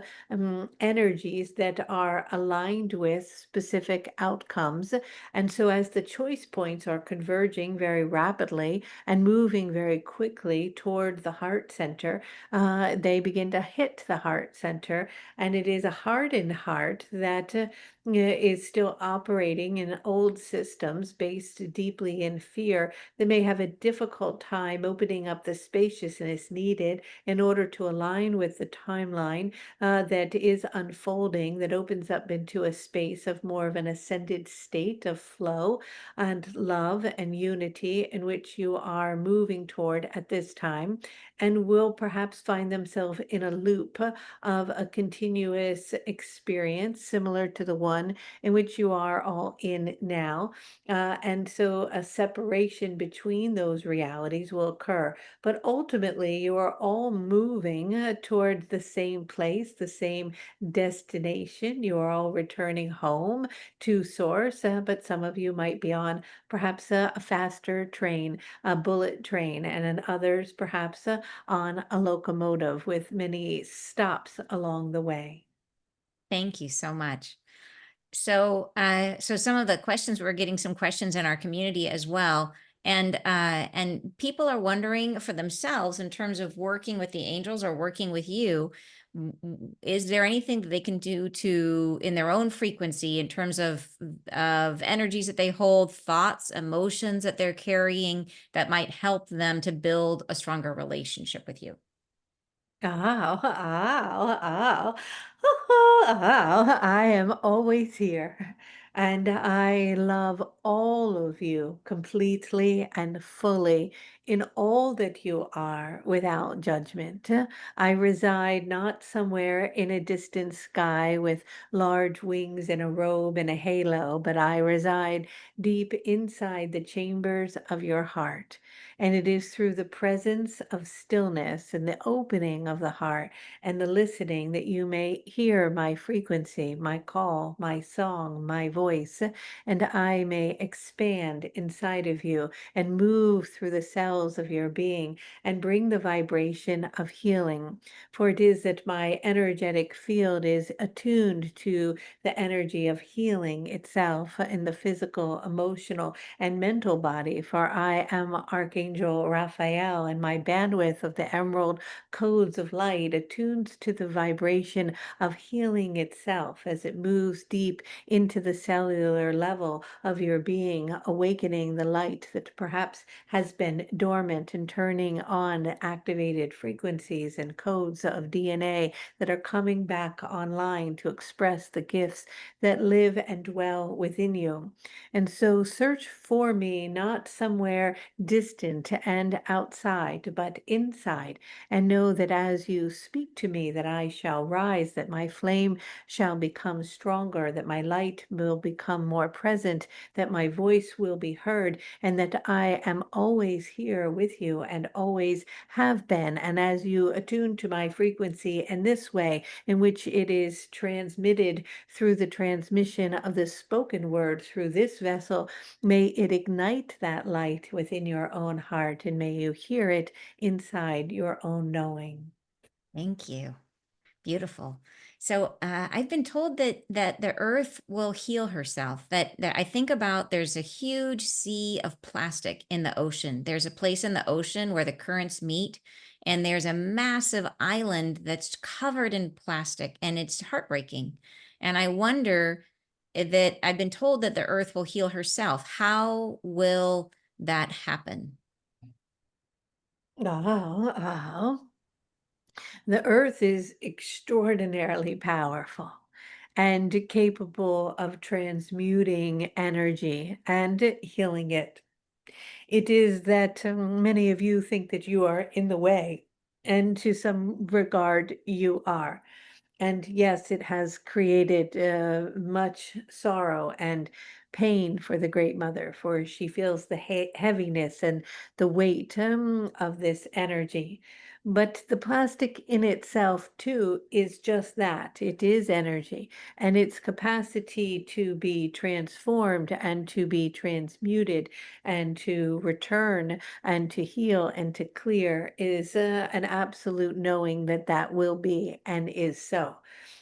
energies that are aligned with specific outcomes. And so, as the choice points are converging very rapidly and moving very quickly toward the heart center, they begin to hit the heart center. And it is a hardened heart that is still operating in old systems based deeply in fear, that may have a difficult time opening up the spaciousness needed in order to align with the timeline that is unfolding, that opens up into a space of more of an ascended state of flow and love and unity, in which you are moving toward at this time, and will perhaps find themselves in a loop of a continuous experience similar to the one in which you are all in now. And so a separation between those realities will occur. But ultimately, you are all moving toward the same place, the same destination. You are all returning home to source, but some of you might be on perhaps a faster train, a bullet train, and then others perhaps on a locomotive with many stops along the way. Thank you so much. So some of the questions, we're getting some questions in our community as well, and people are wondering for themselves in terms of working with the angels or working with you. Is there anything that they can do to in their own frequency in terms of energies that they hold, thoughts, emotions that they're carrying that might help them to build a stronger relationship with you? Ow, ow, ow. Ow, I am always here. And I love all of you completely and fully in all that you are without judgment. I reside not somewhere in a distant sky with large wings and a robe and a halo, but I reside deep inside the chambers of your heart. And it is through the presence of stillness and the opening of the heart and the listening that you may hear my frequency, my call, my song, my voice, and I may expand inside of you and move through the cells of your being and bring the vibration of healing. For it is that my energetic field is attuned to the energy of healing itself in the physical, emotional, and mental body, for I am Archangel Raphael, and my bandwidth of the emerald codes of light attunes to the vibration of healing itself as it moves deep into the cellular level of your being, awakening the light that perhaps has been dormant and turning on activated frequencies and codes of DNA that are coming back online to express the gifts that live and dwell within you. And so search for me not somewhere distant and outside, but inside, and know that as you speak to me, that I shall rise, that my flame shall become stronger, that my light will become more present, that my voice will be heard, and that I am always here with you and always have been. And as you attune to my frequency in this way, in which it is transmitted through the transmission of the spoken word through this vessel, may it ignite that light within your own heart, and may you hear it inside your own knowing. Thank you. Beautiful. So I've been told that the earth will heal herself. That I think about, there's a huge sea of plastic in the ocean. There's a place in the ocean where the currents meet, and there's a massive island that's covered in plastic, and it's heartbreaking. And I wonder that I've been told that the earth will heal herself. How will that happen? Oh, oh. The earth is extraordinarily powerful and capable of transmuting energy and healing it. It is that many of you think that you are in the way, and to some regard, you are. And yes, it has created much sorrow and pain for the Great Mother, for she feels the heaviness and the weight of this energy. But the plastic in itself, too, is just that. It is energy, and its capacity to be transformed and to be transmuted and to return and to heal and to clear is an absolute knowing that that will be and is so,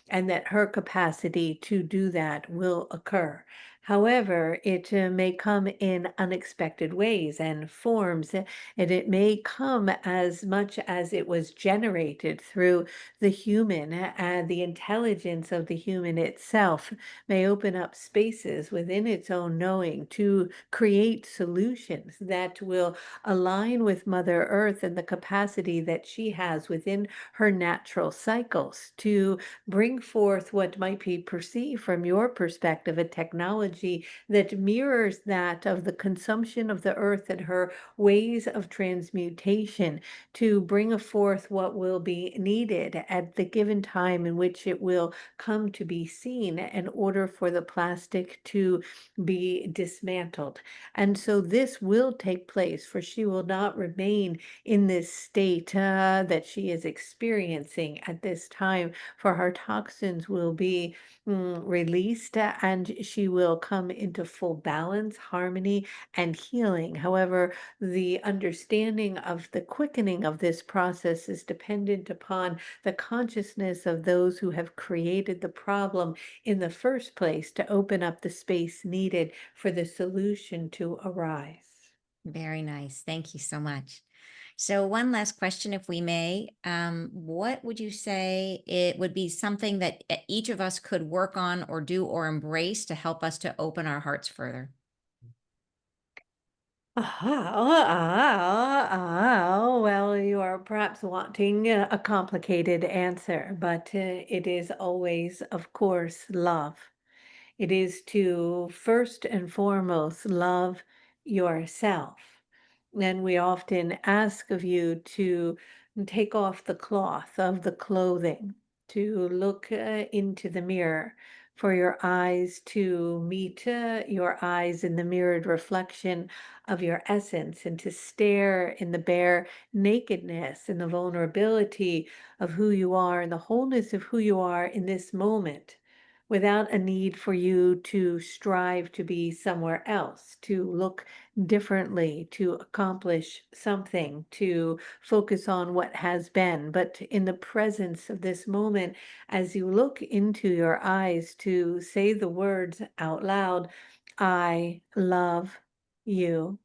and that her capacity to do that will occur. However, it may come in unexpected ways and forms, and it may come as much as it was generated through the human, and the intelligence of the human itself may open up spaces within its own knowing to create solutions that will align with Mother Earth and the capacity that she has within her natural cycles to bring forth what might be perceived from your perspective a technology that mirrors that of the consumption of the earth and her ways of transmutation to bring forth what will be needed at the given time in which it will come to be seen in order for the plastic to be dismantled. And so this will take place, for she will not remain in this state that she is experiencing at this time, for her toxins will be released, and she will come into full balance, harmony, and healing. However, the understanding of the quickening of this process is dependent upon the consciousness of those who have created the problem in the first place to open up the space needed for the solution to arise. Very nice. Thank you so much. So, one last question, if we may. What would you say it would be something that each of us could work on or do or embrace to help us to open our hearts further? Well, you are perhaps wanting a complicated answer, but it is always, of course, love. It is to first and foremost love yourself. And we often ask of you to take off the cloth of the clothing, to look into the mirror, for your eyes to meet your eyes in the mirrored reflection of your essence, and to stare in the bare nakedness and the vulnerability of who you are and the wholeness of who you are in this moment, without a need for you to strive to be somewhere else, to look differently, to accomplish something, to focus on what has been, but in the presence of this moment, as you look into your eyes, to say the words out loud, I love you.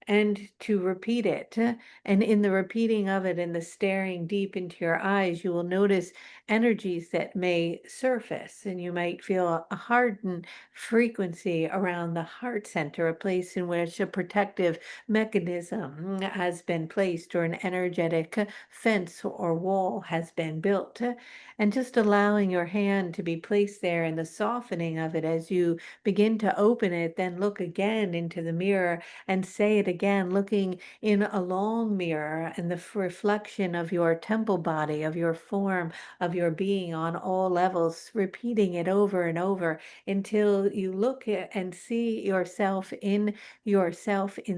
and to repeat it. And in the repeating of it and the staring deep into your eyes, you will notice energies that may surface, and you might feel a hardened frequency around the heart center, a place in which a protective mechanism has been placed, or an energetic fence or wall has been built. And just allowing your hand to be placed there, and the softening of it as you begin to open it, then look again into the mirror and say it again, looking in a long mirror, and the reflection of your temple body, of your form, of your being on all levels, repeating it over and over until you look at and see yourself in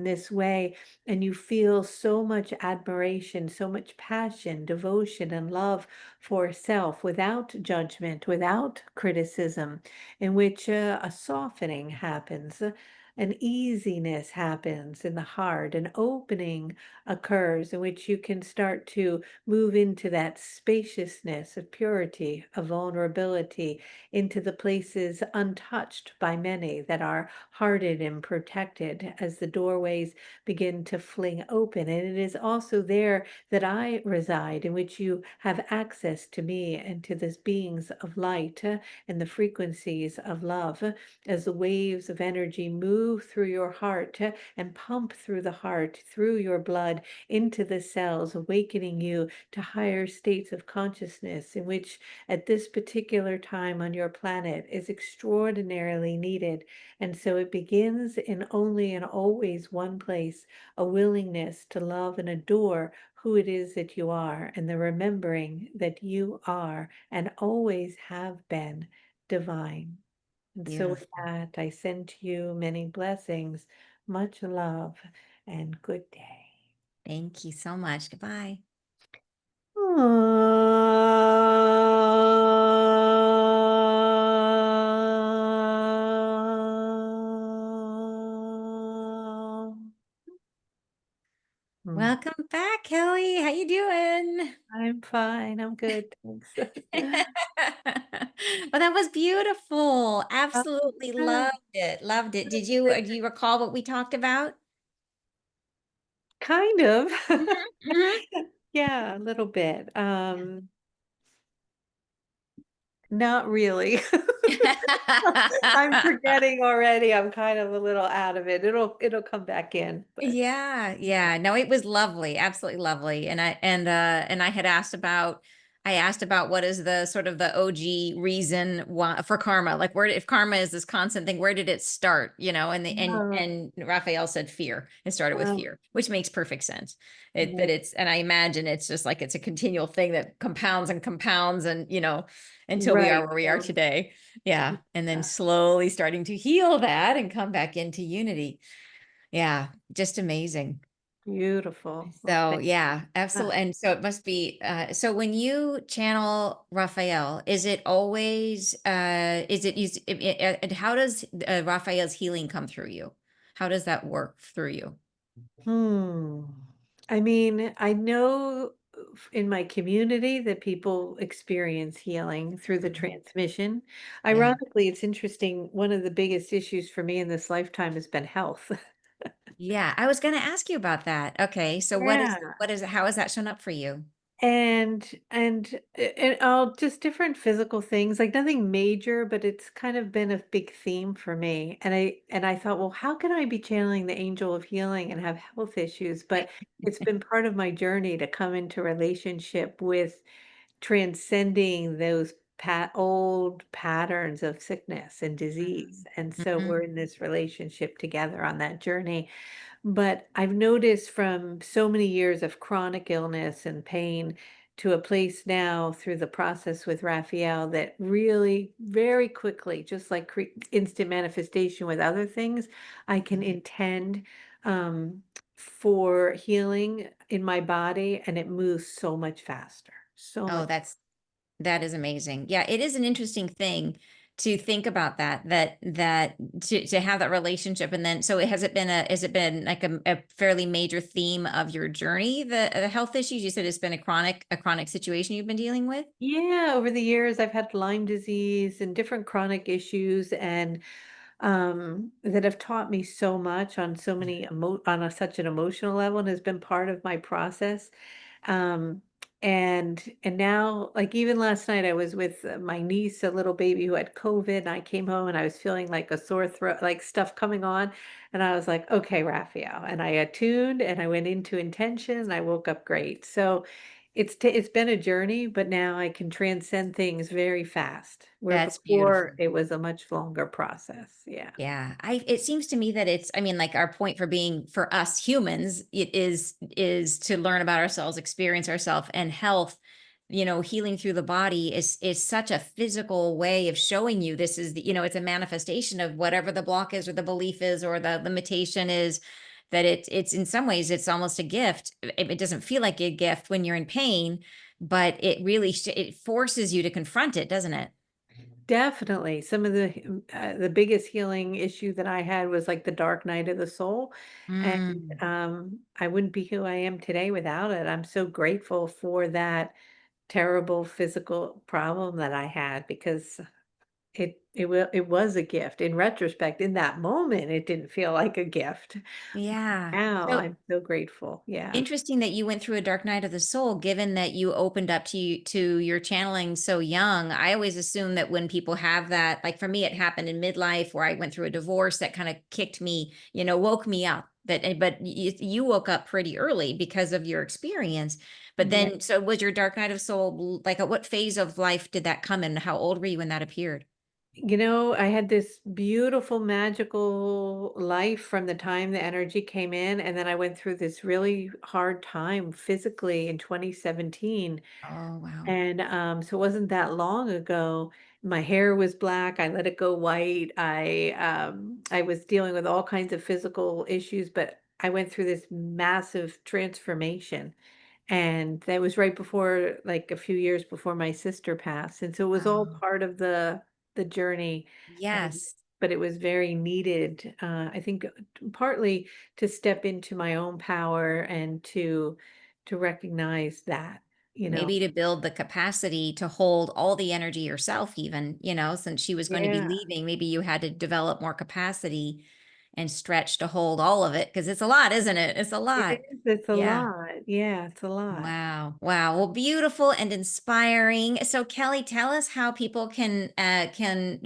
this way, and you feel so much admiration, so much passion, devotion, and love for self, without judgment, without criticism, in which a softening happens, an easiness happens in the heart, an opening occurs in which you can start to move into that spaciousness of purity, of vulnerability, into the places untouched by many, that are hearted and protected as the doorways begin to fling open. And it is also there that I reside, in which you have access to me and to the beings of light, and the frequencies of love, as the waves of energy move through your heart, and pump through the heart, through your blood, into the cells, awakening you to higher states of consciousness, in which at this particular time on your planet is extraordinarily needed. And so it begins in only and always one place: a willingness to love and adore who it is that you are, and the remembering that you are and always have been divine. And so with Beautiful. that, I send to you many blessings, much love, and good day. Thank you so much. Goodbye. Hmm. Welcome back, Kelly. How you doing? I'm fine. I'm good. Thanks. Well, that was beautiful. Absolutely Yeah, loved it. Loved it. Do you recall what we talked about? kind of. Mhm, Yeah, a little bit. Not really. I'm mhm. forgetting already. I'm kind of a little out of it. It'll come back in, but Yeah, yeah. No, it was lovely, absolutely lovely. And I had asked about I asked about what is the sort of the OG reason why for karma? Like where if karma is this constant thing, where did it start? You know, uh, and Raphael said fear. It started with uh, fear, which makes perfect sense. It yeah, that it's and I imagine it's just like it's a continual thing that compounds and compounds and until we are right. where we are Yeah. today. Yeah. And then Yeah. slowly starting to heal that and come back into unity. Yeah, just amazing. Beautiful. Well, So thank yeah, you. absolutely. And so it must be so when you channel Raphael, is it always and how does Raphael's healing come through you? How does that work through you? Hmm. I mean, I know in my community that people experience healing through the Mhm. transmission. Yeah. Ironically, it's interesting. One of the biggest issues for me in this lifetime has been health. Yeah, I was going to ask you about that. Okay, so Yeah. what is it? How has that shown up for you? And all just different physical things, like nothing major, but it's kind of been a big theme for me. And I thought, well, how can I be channeling the angel of healing and have health issues? But it's been part of my journey to come into relationship with transcending those old patterns of sickness and disease. And so Mhm. we're in this relationship together on that journey. But I've noticed from so many years of chronic illness and pain to a place now through the process with Raphael that really very quickly, just like instant manifestation with other things, I can intend um, for healing in my body, and it moves so much faster. So Oh, much. that is amazing. Yeah, it is an interesting thing to think about that to have that relationship and then so has it been like a fairly major theme of your journey, the health issues? You said it's been a chronic situation you've been dealing with? Yeah, over the years, I've had Lyme disease and different chronic issues, and that have taught me so much on so many on such an emotional level, and has been part of my process. Um, and now, like even last night, I was with my niece, a little baby who had COVID, and I came home and I was feeling like a sore throat, like stuff coming on, and I was like, okay, Raphael, and I attuned and I went into intention, and I woke up great. So it's been a journey, but now I can transcend things very fast, where That's beautiful. before it was a much longer process. Yeah. Yeah, it seems to me that it's, I mean, like our point for being, for us humans, it is to learn about ourselves, experience ourselves, and health, healing through the body is such a physical way of showing you this is the, it's a manifestation of whatever the block is or the belief is or the limitation is, that it's in some ways it's almost a gift. It doesn't feel like a gift when you're in pain, but it really it forces you to confront it, doesn't it? Definitely. Some of the biggest healing issue that I had was like the dark night of the soul, and, Mm. I wouldn't be who I am today without it. I'm so grateful for that terrible physical problem that I had, because it was a gift. In retrospect, in that moment, it didn't feel like a gift. Yeah. Now So I'm so grateful. Yeah. interesting that you went through a dark night of the soul, given that you opened up to your channeling so young. I always assume that when people have that, like for me, it happened in midlife where I went through a divorce that kind of kicked me, woke me up. But you woke up pretty early because of your experience. But Yeah. then, so was your dark night of soul like at what phase of life did that come in? How old were you when that appeared? I had this beautiful, magical life from the time the energy came in, and then I went through this really hard time physically in 2017. Oh, wow. And so it wasn't that long ago. My hair was black. I let it go white. I was dealing with all kinds of physical issues, but I went through this massive transformation. And that was right before, like a few years before my sister passed. And so it was all Oh, part of the journey. And yes. but it was very needed, I think, partly to step into my own power and to recognize that, you know. Maybe to build the capacity to hold all the energy yourself, even, since she was going to be Yeah, leaving, maybe you had to develop more capacity and stretch to hold all of it. Cause it's a lot, isn't it? It's a it lot. is. It's a Yeah. lot. Yeah, it's a lot. Wow. Wow. Well, beautiful and inspiring. So Kelly, tell us how people can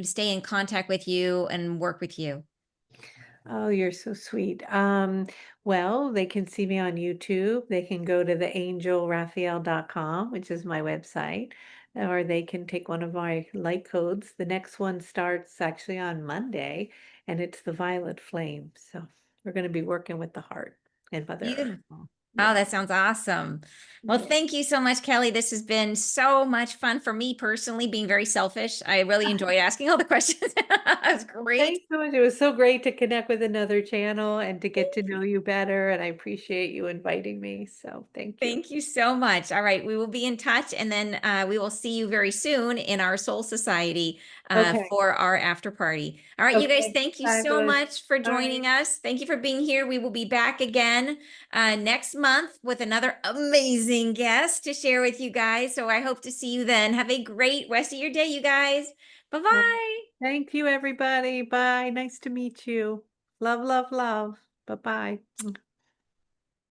stay in contact with you and work with you. Oh, you're so sweet. Well, they can see me on YouTube. They can go to the angelraphael.com, which is my website, or they can take one of my light codes. The next one starts actually on Monday, and it's the violet flame. So we're going to be working with the heart and Mother Earth. Beautiful. Oh, Yeah. that sounds awesome. Well, Yeah. thank you so much, Kelly. This has been so much fun for me personally, being very selfish. I really enjoyed asking all the questions. It was great. Thanks so much. It was so great to connect with another channel and to get to know you better. And I appreciate you inviting me. So thank you. Thank you so much. All right, we will be in touch, and then we will see you very soon in our Soul Society Okay. for our after party. All right, you guys, Okay. thank you so Fabulous. much for All right. joining us. Thank you for being here. We will be back again next month with another amazing guest to share with you guys. So I hope to see you then. Have a great rest of your day, you guys. Bye Well, bye. thank you, everybody. Bye. Nice to meet you. Love, love, love. Bye bye.